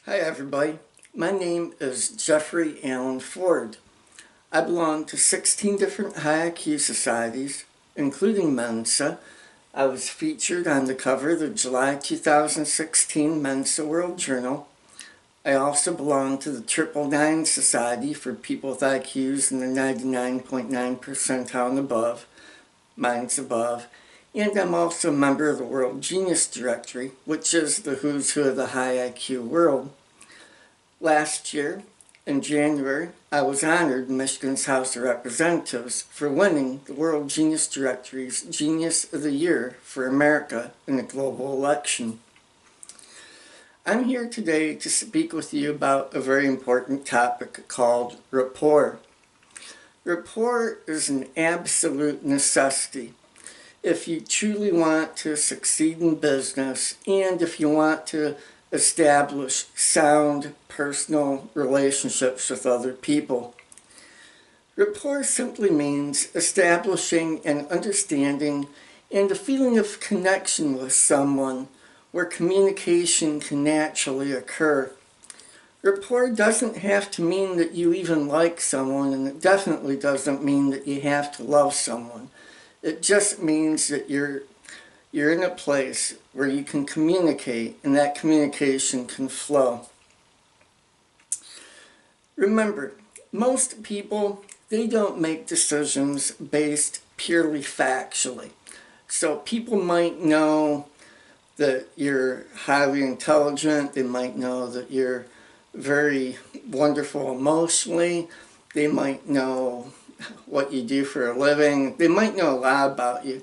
Hi everybody, my name is Jeffrey Allen Ford. I belong to 16 different high IQ societies, including Mensa. I was featured on the cover of the July 2016 Mensa World Journal. I also belong to the 999 Society for people with IQs in the 99.9 percentile and above. Mine's above. And I'm also a member of the World Genius Directory, which is the who's who of the high IQ world. Last year, in January, I was honored in Michigan's House of Representatives for winning the World Genius Directory's Genius of the Year for America in the global election. I'm here today to speak with you about a very important topic called rapport. Rapport is an absolute necessity if you truly want to succeed in business and if you want to establish sound personal relationships with other people. Rapport simply means establishing an understanding and a feeling of connection with someone where communication can naturally occur. Rapport doesn't have to mean that you even like someone, and it definitely doesn't mean that you have to love someone. It just means that you're in a place where you can communicate and that communication can flow. Remember, most people, they don't make decisions based purely factually. So people might know that you're highly intelligent, they might know that you're very wonderful emotionally, they might know what you do for a living, they might know a lot about you.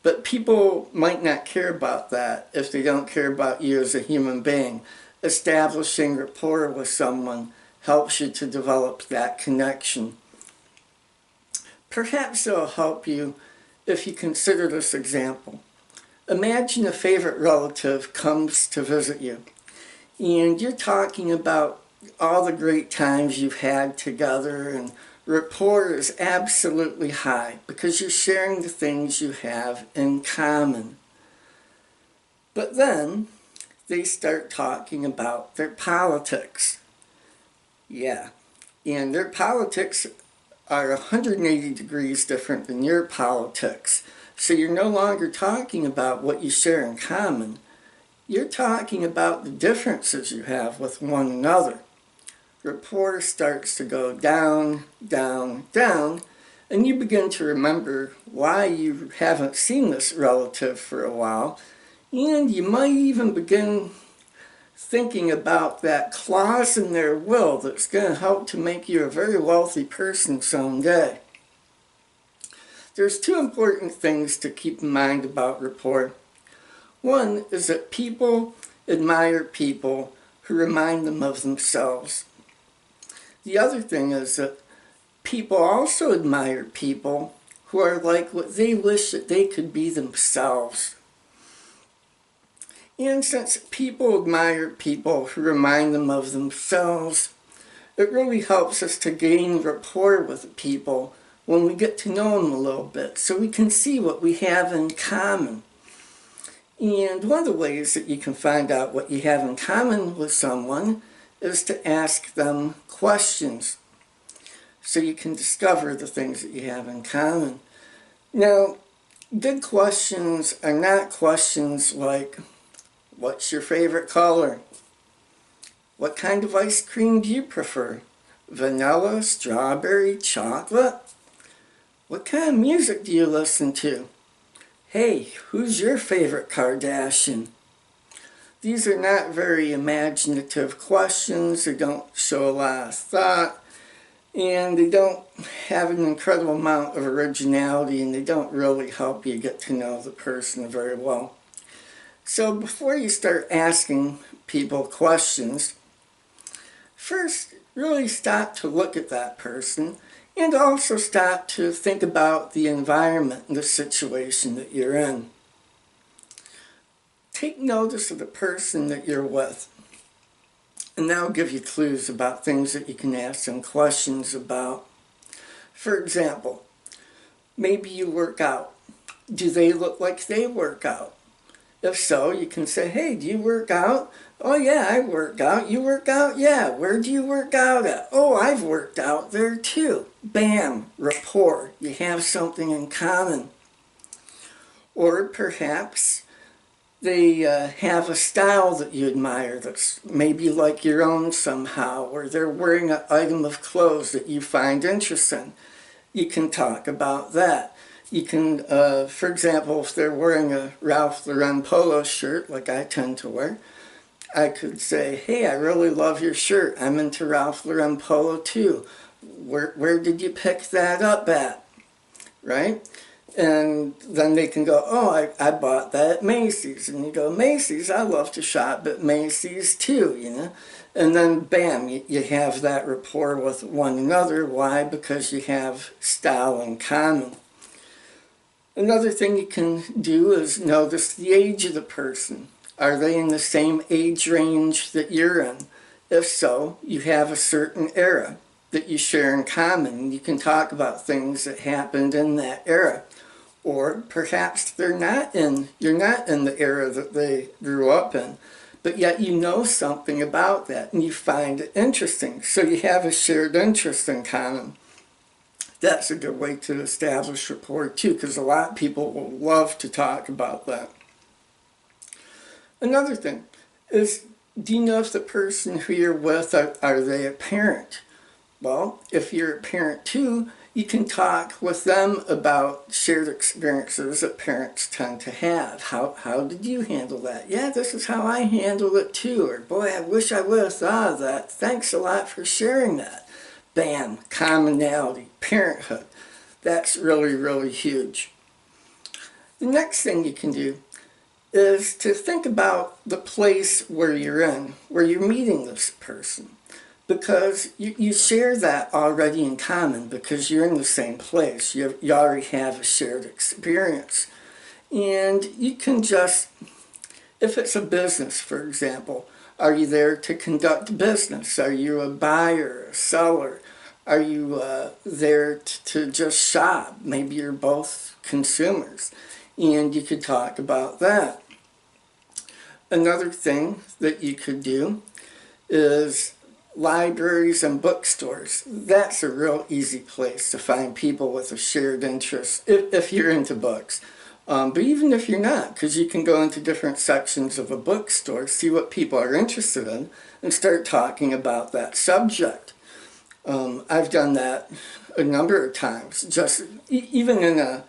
But people might not care about that if they don't care about you as a human being. Establishing rapport with someone helps you to develop that connection. Perhaps it'll help you if you consider this example. Imagine a favorite relative comes to visit you, and you're talking about all the great times you've had together, and rapport is absolutely high because you're sharing the things you have in common. But then they start talking about their politics. Yeah, and their politics are 180 degrees different than your politics. So you're no longer talking about what you share in common. You're talking about the differences you have with one another. Rapport starts to go down, down, down, and you begin to remember why you haven't seen this relative for a while, and you might even begin thinking about that clause in their will that's going to help to make you a very wealthy person someday. There's two important things to keep in mind about rapport. One is that people admire people who remind them of themselves. The other thing is that people also admire people who are like what they wish that they could be themselves. And since people admire people who remind them of themselves, it really helps us to gain rapport with people when we get to know them a little bit, so we can see what we have in common. And one of the ways that you can find out what you have in common with someone is to ask them questions so you can discover the things that you have in common. Now, good questions are not questions like, what's your favorite color? What kind of ice cream do you prefer? Vanilla, strawberry, chocolate? What kind of music do you listen to? Hey, who's your favorite Kardashian? These are not very imaginative questions. They don't show a lot of thought, and they don't have an incredible amount of originality, and they don't really help you get to know the person very well. So before you start asking people questions, first really stop to look at that person and also stop to think about the environment and the situation that you're in. Take notice of the person that you're with, and that'll give you clues about things that you can ask them questions about. For example, maybe you work out. Do they look like they work out? If so, you can say, hey, do you work out? Oh yeah, I work out. You work out? Yeah. Where do you work out at? Oh, I've worked out there too. Bam, rapport. You have something in common. Or perhaps they have a style that you admire that's maybe like your own somehow, or they're wearing an item of clothes that you find interesting. You can talk about that. You can, for example, if they're wearing a Ralph Lauren polo shirt, like I tend to wear, I could say, hey, I really love your shirt. I'm into Ralph Lauren polo too. Where did you pick that up at? Right? And then they can go, oh, I bought that at Macy's. And you go, Macy's, I love to shop at Macy's too, you know. And then, bam, you have that rapport with one another. Why? Because you have style in common. Another thing you can do is notice the age of the person. Are they in the same age range that you're in? If so, you have a certain era that you share in common. You can talk about things that happened in that era. Or perhaps you're not in the era that they grew up in, but yet you know something about that and you find it interesting. So you have a shared interest in common. That's a good way to establish rapport too, because a lot of people will love to talk about that. Another thing is, do you know if the person who you're with, are they a parent? Well, if you're a parent too, you can talk with them about shared experiences that parents tend to have. How did you handle that? Yeah, this is how I handle it too. Or, boy, I wish I would have thought of that. Thanks a lot for sharing that. Bam, commonality, parenthood. That's really, really huge. The next thing you can do is to think about the place where you're in, where you're meeting this person. Because you share that already in common because you're in the same place. You already have a shared experience. And you can just, if it's a business, for example, are you there to conduct business? Are you a buyer, a seller? Are you there to just shop? Maybe you're both consumers. And you could talk about that. Another thing that you could do is libraries and bookstores. That's a real easy place to find people with a shared interest if you're into books. But even if you're not, because you can go into different sections of a bookstore, see what people are interested in, and start talking about that subject. I've done that a number of times, just even in a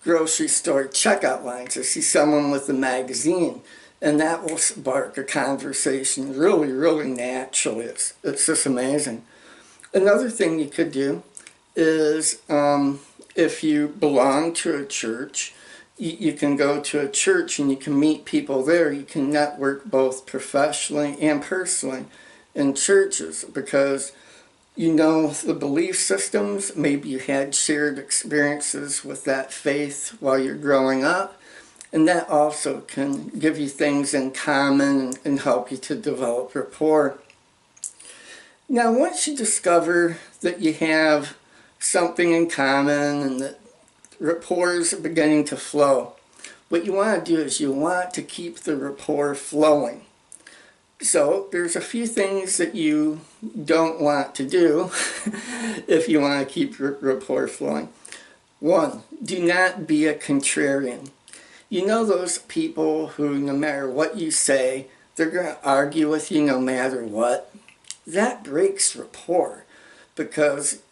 grocery store checkout line to see someone with a magazine. And that will spark a conversation really, really naturally. It's just amazing. Another thing you could do is if you belong to a church, you can go to a church and you can meet people there. You can network both professionally and personally in churches because you know the belief systems. Maybe you had shared experiences with that faith while you're growing up. And that also can give you things in common and help you to develop rapport. Now, once you discover that you have something in common and that rapports are beginning to flow, what you want to do is you want to keep the rapport flowing. So there's a few things that you don't want to do if you want to keep rapport flowing. One, do not be a contrarian. You know those people who, no matter what you say, they're going to argue with you no matter what? That breaks rapport because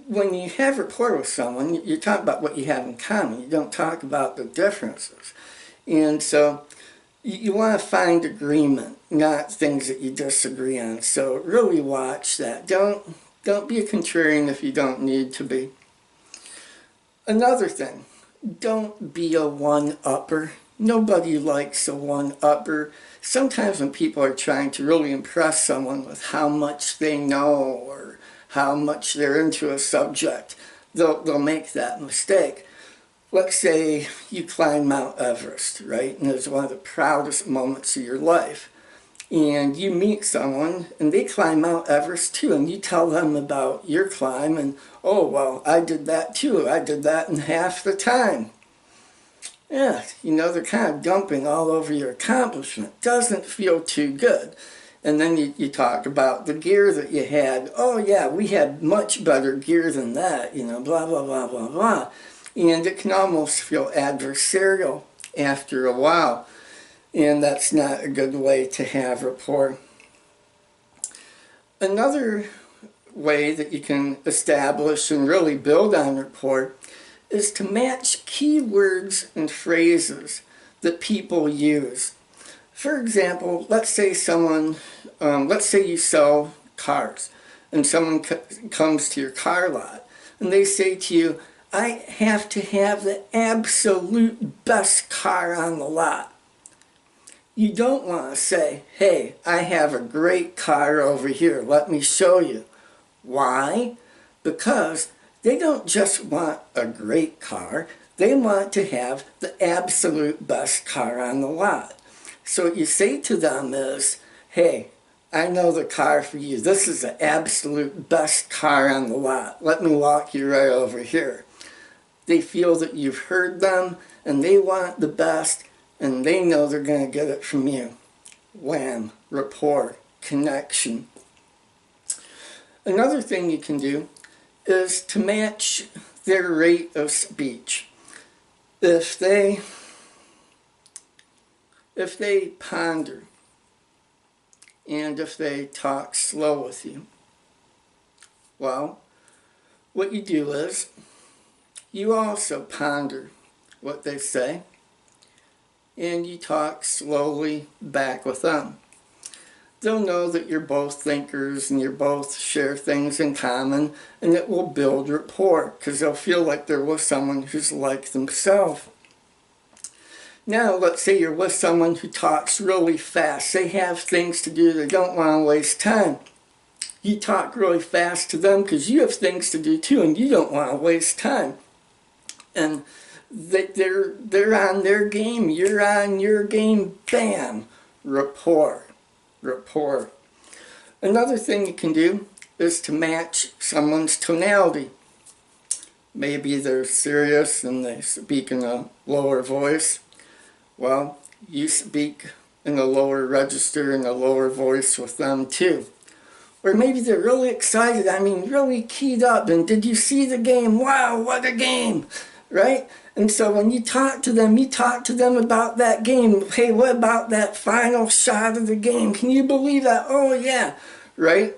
when you have rapport with someone, you talk about what you have in common. You don't talk about the differences. And so you want to find agreement, not things that you disagree on. So really watch that. Don't be a contrarian if you don't need to be. Another thing. Don't be a one-upper. Nobody likes a one-upper. Sometimes when people are trying to really impress someone with how much they know or how much they're into a subject, they'll make that mistake. Let's say you climb Mount Everest, right? And it's one of the proudest moments of your life. And you meet someone and they climb Mount Everest too, and you tell them about your climb and, oh, well, I did that too. I did that in half the time. Yeah, they're kind of dumping all over your accomplishment. Doesn't feel too good. And then you talk about the gear that you had. Oh yeah, we had much better gear than that, blah, blah, blah, blah, blah. And it can almost feel adversarial after a while. And that's not a good way to have rapport. Another way that you can establish and really build on rapport is to match keywords and phrases that people use. For example, let's say you sell cars, and someone comes to your car lot, and they say to you, I have to have the absolute best car on the lot. You don't want to say, hey, I have a great car over here, let me show you. Why? Because they don't just want a great car, they want to have the absolute best car on the lot. So what you say to them is, hey, I know the car for you. This is the absolute best car on the lot. Let me walk you right over here. They feel that you've heard them and they want the best and they know they're going to get it from you. Wham, rapport, connection. Another thing you can do is to match their rate of speech. If they ponder and if they talk slow with you, well, what you do is you also ponder what they say and you talk slowly back with them. They'll know that you're both thinkers and you both share things in common, and it will build rapport because they'll feel like they're with someone who's like themselves. Now, let's say you're with someone who talks really fast. They have things to do. They don't want to waste time. You talk really fast to them because you have things to do too, and you don't want to waste time. And they're on their game. You're on your game. Bam! Rapport. Rapport. Another thing you can do is to match someone's tonality. Maybe they're serious and they speak in a lower voice. Well, you speak in a lower register, in a lower voice with them too. Or maybe they're really excited, really keyed up, and did you see the game? Wow, what a game! Right? And so when you talk to them about that game. Hey, what about that final shot of the game? Can you believe that? Oh yeah, right?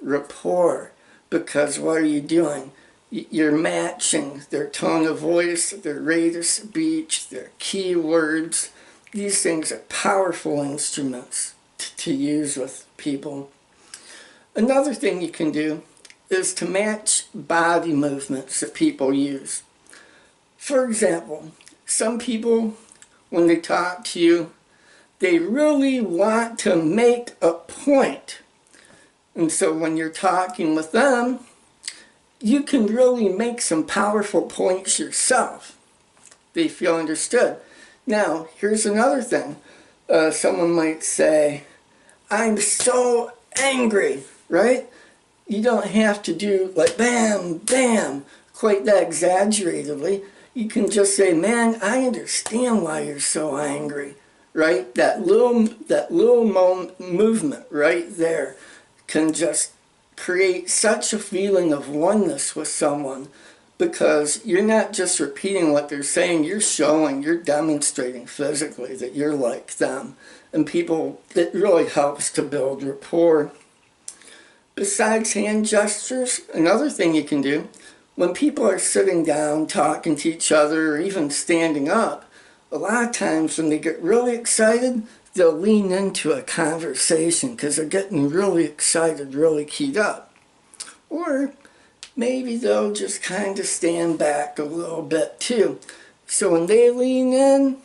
Rapport. Because what are you doing? You're matching their tone of voice, their rate of speech, their keywords. These things are powerful instruments to use with people. Another thing you can do is to match body movements that people use. For example, some people, when they talk to you, they really want to make a point. And so when you're talking with them, you can really make some powerful points yourself. They feel understood. Now, here's another thing. Someone might say, I'm so angry, right? You don't have to do like bam, bam, quite that exaggeratedly. You can just say, man, I understand why you're so angry, right? That little movement right there can just create such a feeling of oneness with someone because you're not just repeating what they're saying, you're demonstrating physically that you're like them. And it really helps to build rapport. Besides hand gestures, another thing you can do, when people are sitting down talking to each other or even standing up, a lot of times when they get really excited, they'll lean into a conversation because they're getting really excited, really keyed up. Or maybe they'll just kind of stand back a little bit too. So when they lean in,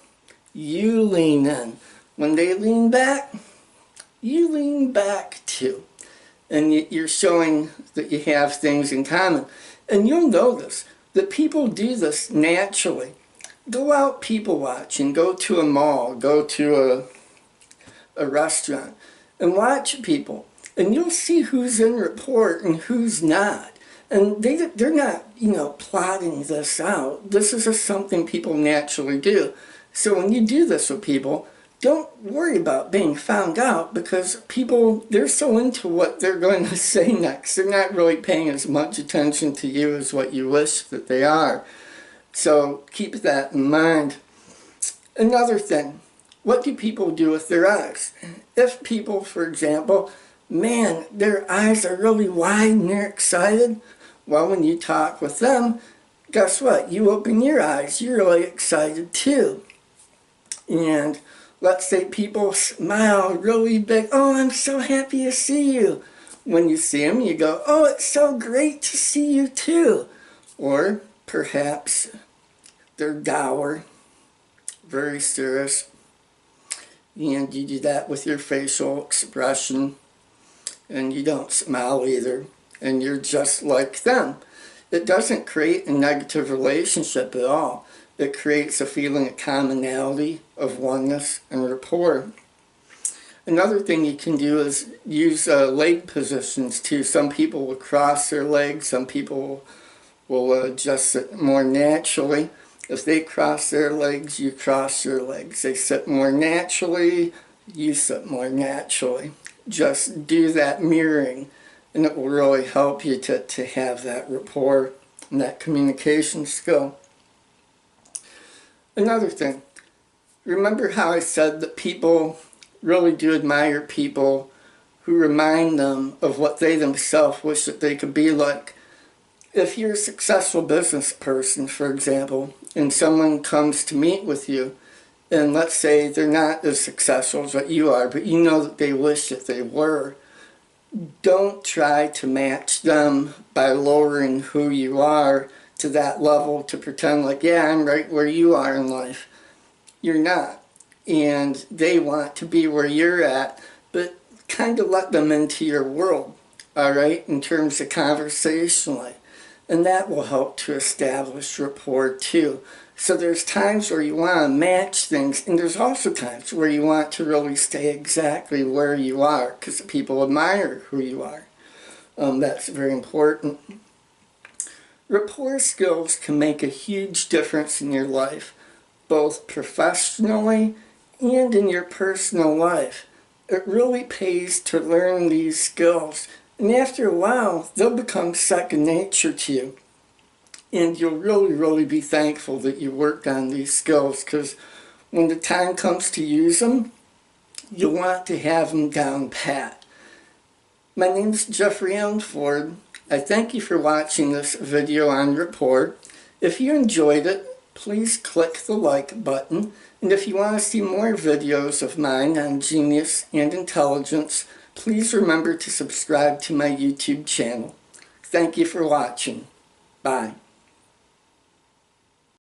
you lean in. When they lean back, you lean back too. And you're showing that you have things in common. And you'll notice that people do this naturally. Go out people watching, go to a mall, go to a restaurant, and watch people. And you'll see who's in rapport and who's not. And they're not, plotting this out. This is just something people naturally do. So when you do this with people, don't worry about being found out, because people, they're so into what they're going to say next. They're not really paying as much attention to you as what you wish that they are. So keep that in mind. Another thing, what do people do with their eyes? If people, for example, man, their eyes are really wide and they're excited, well, when you talk with them, guess what? You open your eyes, you're really excited too. And let's say people smile really big, oh, I'm so happy to see you. When you see them, you go, oh, it's so great to see you too. Or perhaps they're dour, very serious, and you do that with your facial expression, and you don't smile either, and you're just like them. It doesn't create a negative relationship at all. It creates a feeling of commonality, of oneness, and rapport. Another thing you can do is use leg positions too. Some people will cross their legs, some people will just sit more naturally. If they cross their legs, you cross your legs. They sit more naturally, you sit more naturally. Just do that mirroring, and it will really help you to have that rapport and that communication skill. Another thing, remember how I said that people really do admire people who remind them of what they themselves wish that they could be like. If you're a successful business person, for example, and someone comes to meet with you, and let's say they're not as successful as what you are, but you know that they wish that they were, don't try to match them by lowering who you are to that level to pretend like, yeah, I'm right where you are in life. You're not. And they want to be where you're at, but kind of let them into your world, all right, in terms of conversationally. And that will help to establish rapport too. So there's times where you want to match things, and there's also times where you want to really stay exactly where you are, because people admire who you are. That's very important. Rapport skills can make a huge difference in your life, both professionally and in your personal life. It really pays to learn these skills, and after a while, they'll become second nature to you. And you'll really be thankful that you worked on these skills, because when the time comes to use them, you'll want to have them down pat. My name is Jeffery Ford. I thank you for watching this video on Rapport. If you enjoyed it, please click the like button. And if you want to see more videos of mine on genius and intelligence, please remember to subscribe to my YouTube channel. Thank you for watching. Bye.